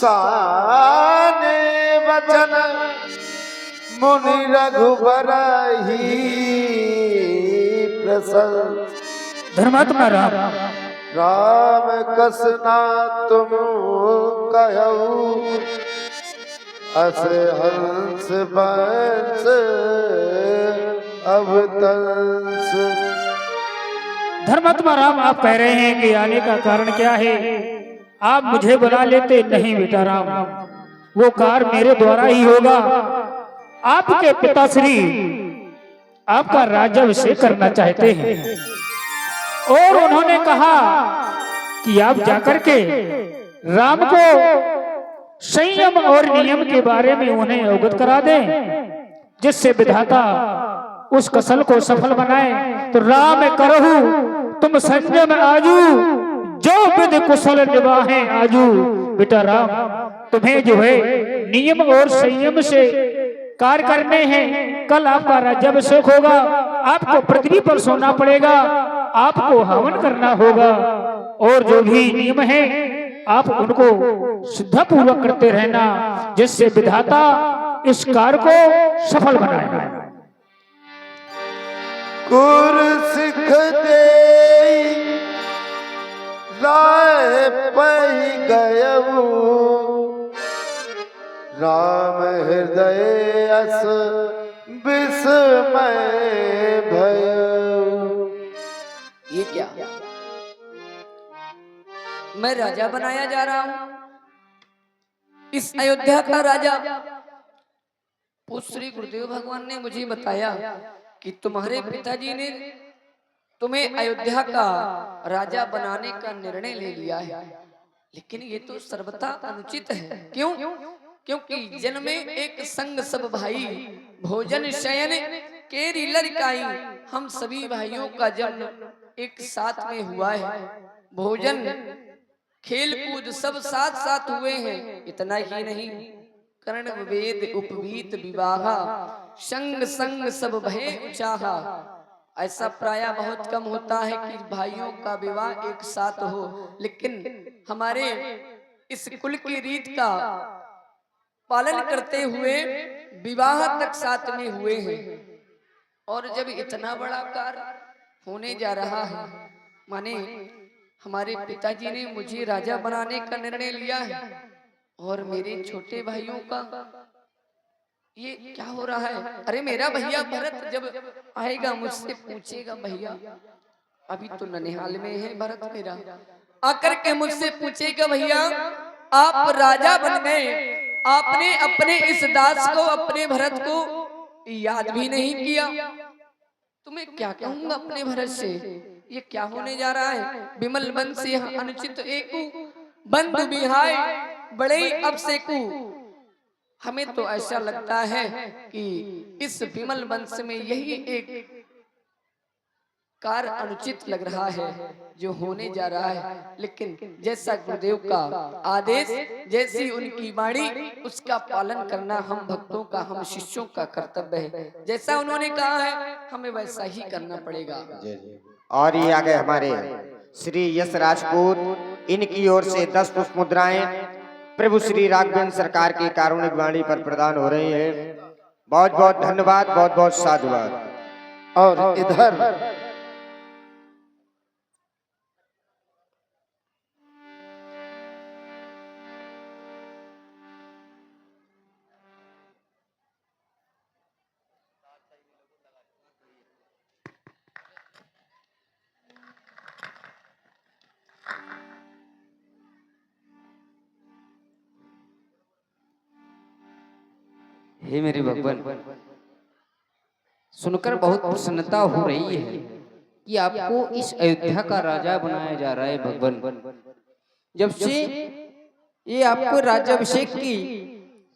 साने वचन मुनि रघुबर ही प्रसन्न। धर्मात्मा राम राम कसना तुम कहू अस हंस बंस अवतंस। धर्मात्मा राम, आप कह रहे हैं कि आने का कारण क्या है? आप मुझे बुला लेते। नहीं बेटा राम, वो कार्य मेरे द्वारा ही होगा। आपके पिताश्री आपका राज्याभिषेक करना चाहते हैं और उन्होंने कहा कि आप जाकर के राम को संयम और नियम के बारे में उन्हें अवगत करा दें, जिससे विधाता उस कसल को सफल बनाए। तो राम करहु तुम संयम आजू, जो विधि कुशल निभाए आजू। बेटा राम, तुम्हें जो है नियम और संयम से कार्य करने हैं। कल आपका राज्याभिषेक होगा, आपको पृथ्वी पर सोना पड़ेगा, आपको हवन करना होगा और जो भी नियम है आप उनको श्रद्धापूर्वक करते रहना, जिससे विधाता इस कार्य को सफल बनाएगा। कुर सिख दे लाए पही गयऊ राम हृदय अस विस्मय भयऊ। ये क्या? मैं राजा बनाया जा रहा हूं, इस अयोध्या का राजा। श्री गुरुदेव भगवान ने मुझे बताया कि तुम्हारे पिताजी ने तुम्हें अयोध्या का राजा बनाने का निर्णय ले लिया है, लेकिन ये तो सर्वथा अनुचित है। क्यों? क्योंकि जन्मे एक संग सब भाई, भोजन शयन केरी लड़काई। हम सभी भाइयों का जन्म एक साथ में हुआ है, भोजन खेल कूद सब साथ साथ हुए हैं। इतना ही नहीं, कर्ण वेद उपवीत विवाहा, संग संग सब भय उचाहा। ऐसा प्राय बहुत कम होता है कि भाइयों का विवाह एक साथ हो, लेकिन हमारे इस कुल की रीत का पालन करते हुए विवाह तक साथ में हुए हैं। और जब इतना बड़ा कार्य होने जा रहा है, माने हमारे पिताजी ने मुझे राजा बनाने का निर्णय लिया है और मेरे छोटे भाइयों का ये क्या हो रहा है? अरे मेरा भैया भरत जब आएगा मुझसे पूछेगा, भैया अभी तो ननिहाल में है भरत मेरा, आकर के मुझसे पूछेगा, भैया आप राजा बन गए, आपने अपने इस दास को, अपने भरत को याद भी नहीं किया। तुम्हें क्या कहूंगा अपने भरत से? ये क्या होने जा रहा है? विमल वंश अनुचित एकू, बंधु बिहाय बड़े अब सेकू। हमें तो ऐसा लगता है कि इस विमल वंश में यही एक कार्य अनुचित लग रहा है जो होने जा रहा है, लेकिन जैसा गुरुदेव का आदेश, जैसी उनकी वाणी, उसका पालन करना हम भक्तों का, हम शिष्यों का कर्तव्य है। जैसा उन्होंने कहा है हमें वैसा ही करना पड़ेगा। और ये आगे हमारे श्री यश राजपूत, इनकी ओर से 10 पुष्प मुद्राएं प्रभु श्री राघवेंद्र सरकार की कारुणिक वाणी पर प्रदान हो रही है। बहुत बहुत धन्यवाद, बहुत बहुत साधुवाद। और इधर हे मेरे भगवान, सुनकर बहुत प्रसन्नता हो रही है कि आपको इस अयोध्या का राजा बनाया जा रहा है। भगवान, जब से ये आपको राज्याभिषेक की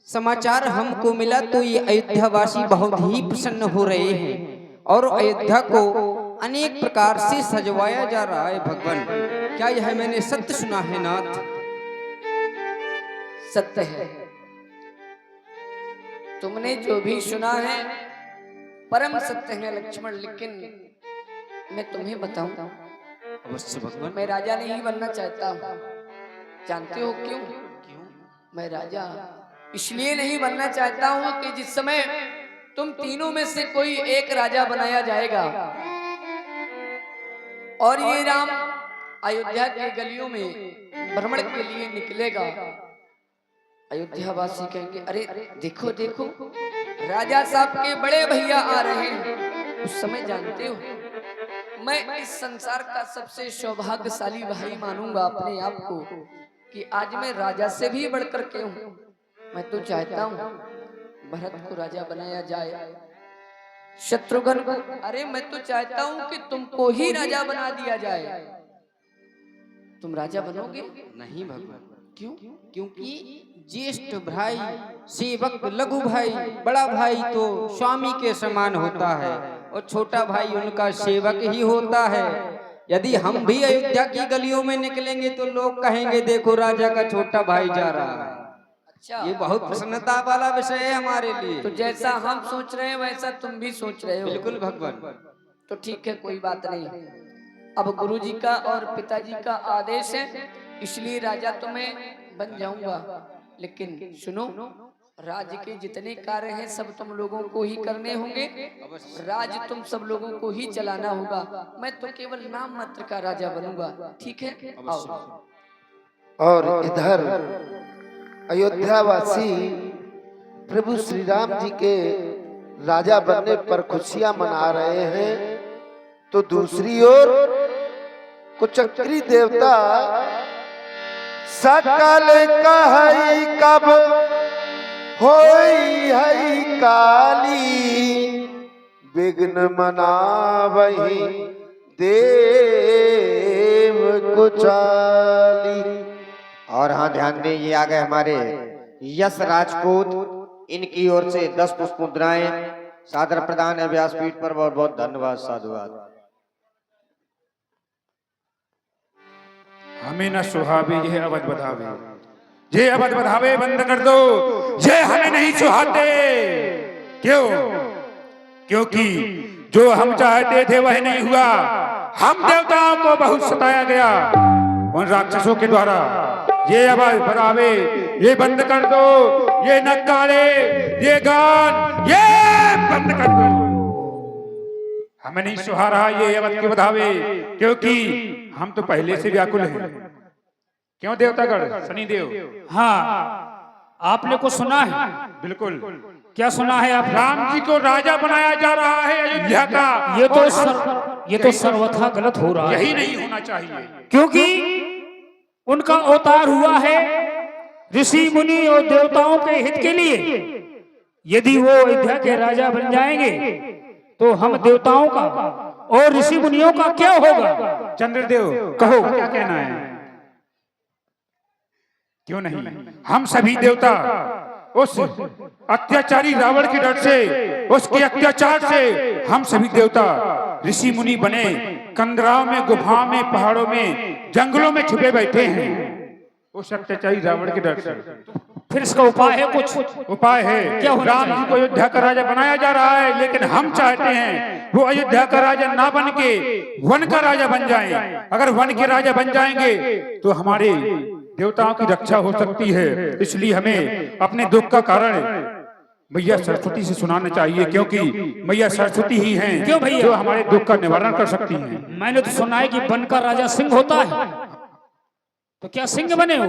समाचार हमको मिला तो ये अयोध्यावासी बहुत ही प्रसन्न हो रहे हैं और अयोध्या को अनेक प्रकार से सजवाया जा रहा है। भगवान, क्या यह मैंने सत्य सुना है नाथ? सत्य है, तुमने जो भी सुना है परम सत्य है लक्ष्मण। लेकिन मैं तुम्हें बताऊं, अवश्य भगवान। मैं राजा नहीं बनना चाहता हूं। जानते हो क्यों? मैं राजा इसलिए नहीं बनना चाहता हूं कि जिस समय तुम तीनों में से कोई एक राजा बनाया जाएगा और ये राम अयोध्या के गलियों में भ्रमण के लिए निकलेगा, अयोध्या वासी कहेंगे अरे देखो देखो राजा साहब के बड़े भैया आ रहे हैं। उस समय जानते हो मैं इस संसार का सबसे सौभाग्यशाली भाई मानूंगा अपने आप को कि आज मैं राजा से भी बढ़कर के हूं। मैं तो चाहता हूं भरत को राजा बनाया जाए, शत्रुघ्न को, अरे मैं तो चाहता हूं कि तुमको ही राजा बना दिया जाए। तुम राजा बनोगे? नहीं भगवान। क्यों? क्योंकि ज्येष्ठ भाई सेवक लघु भाई, बड़ा भाई तो स्वामी के समान होता है और छोटा भाई उनका सेवक ही होता है। यदि हम भी अयोध्या की गलियों में निकलेंगे तो लोग कहेंगे देखो राजा का छोटा भाई जा रहा है। अच्छा, ये बहुत प्रसन्नता वाला विषय है हमारे लिए। तो जैसा हम सोच रहे हैं वैसा तुम भी सोच रहे हो? बिल्कुल भगवान। तो ठीक है, कोई बात नहीं। अब गुरुजी का और पिताजी का आदेश है इसलिए राजा तो मैं बन जाऊंगा, लेकिन सुनो राज्य के जितने कार्य हैं सब तुम लोगों को ही करने होंगे, राज तुम सब लोगों को ही चलाना होगा। मैं तो केवल नाम मात्र का राजा बनूंगा, ठीक है? आओ। और इधर अयोध्या वासी प्रभु श्री राम जी के राजा बनने पर खुशियां मना रहे हैं, तो दूसरी ओर कुचक्री देवता सकल कहई कब होई हई काली, विघ्न मनावही देव कुचाली। और हाँ ध्यान दें, ये आ गए हमारे यश राजपूत, इनकी ओर से 10 पुष्प मुद्राएं सादर प्रदान है व्यासपीठ पर। बहुत बहुत धन्यवाद, साधुवाद। हमें न सुहावे ये अवध बधावे, ये अवध बधावे बंद कर दो, ये हमें नहीं सुहाते। क्यों? क्योंकि जो हम चाहते थे वह नहीं हुआ। हम देवताओं को बहुत सताया गया उन राक्षसों के द्वारा। ये अवध बधावे ये बंद कर दो, ये नक्कारे, ये गान, ये बंद कर दो। हमें नहीं सुहा रहा ये अवध के बधावे, क्योंकि हम तो पहले से व्याकुल हैं। क्यों देवतागण, शनिदेव? हाँ, आपने को सुना है? बिल्कुल। क्या सुना है आप? राम जी को राजा बनाया जा रहा है अयोध्या का। ये तो सर्वथा गलत हो रहा है। यही नहीं होना चाहिए, क्योंकि उनका अवतार हुआ है ऋषि मुनि और देवताओं के हित के लिए। यदि वो अयोध्या के राजा बन जाएंगे तो हम देवताओं का और ऋषि मुनियों का क्या होगा? चंद्रदेव कहो क्या कहना है? क्यों नहीं? हम सभी देवता उस अत्याचारी रावण के डर से, उसके अत्याचार से हम सभी देवता ऋषि मुनि बने कंदराओं में, गुफाओं में, पहाड़ों में, जंगलों में छुपे बैठे हैं उस अत्याचारी रावण के डर से। फिर इसका उपाय है? कुछ उपाय है। क्या होना राम जी को अयोध्या का राजा बनाया जा रहा है, लेकिन हम चाहते हैं वो अयोध्या का राजा ना बन के वन का राजा बन जाएं। अगर वन के राजा बन जाएंगे तो हमारे देवताओं की रक्षा हो सकती है। इसलिए हमें अपने दुख का कारण मैया सरस्वती से सुनाना चाहिए, क्योंकि मैया सरस्वती ही हैं क्यों भैया? जो हमारे दुख का निवारण कर सकती हैं। मैंने तो सुना है कि वन का राजा सिंह होता है, तो क्या सिंह बने हो?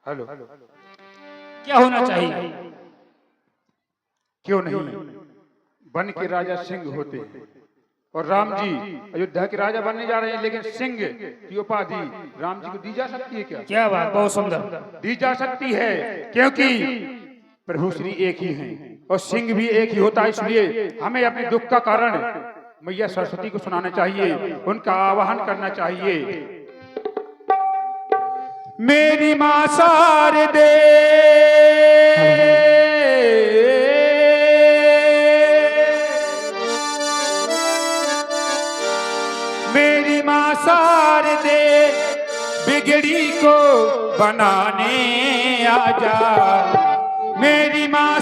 हेलो, क्या होना चाहिए? क्यों नहीं? वन के राजा सिंह होते हैं और राम जी अयोध्या के राजा बनने जा रहे हैं, लेकिन सिंह की उपाधि राम जी को दी जा सकती है क्या? क्या बात, बहुत सुंदर। दी जा सकती है, क्योंकि प्रभु श्री एक ही हैं और सिंह भी एक ही होता है। इसलिए हमें अपने दुख का कारण मैया सरस्वती को सुनाना चाहिए, उनका आवाहन करना चाहिए। मेरी माँ शारदे मेरी माँ शारदे बिगड़ी को बनाने आजा। मेरी माँ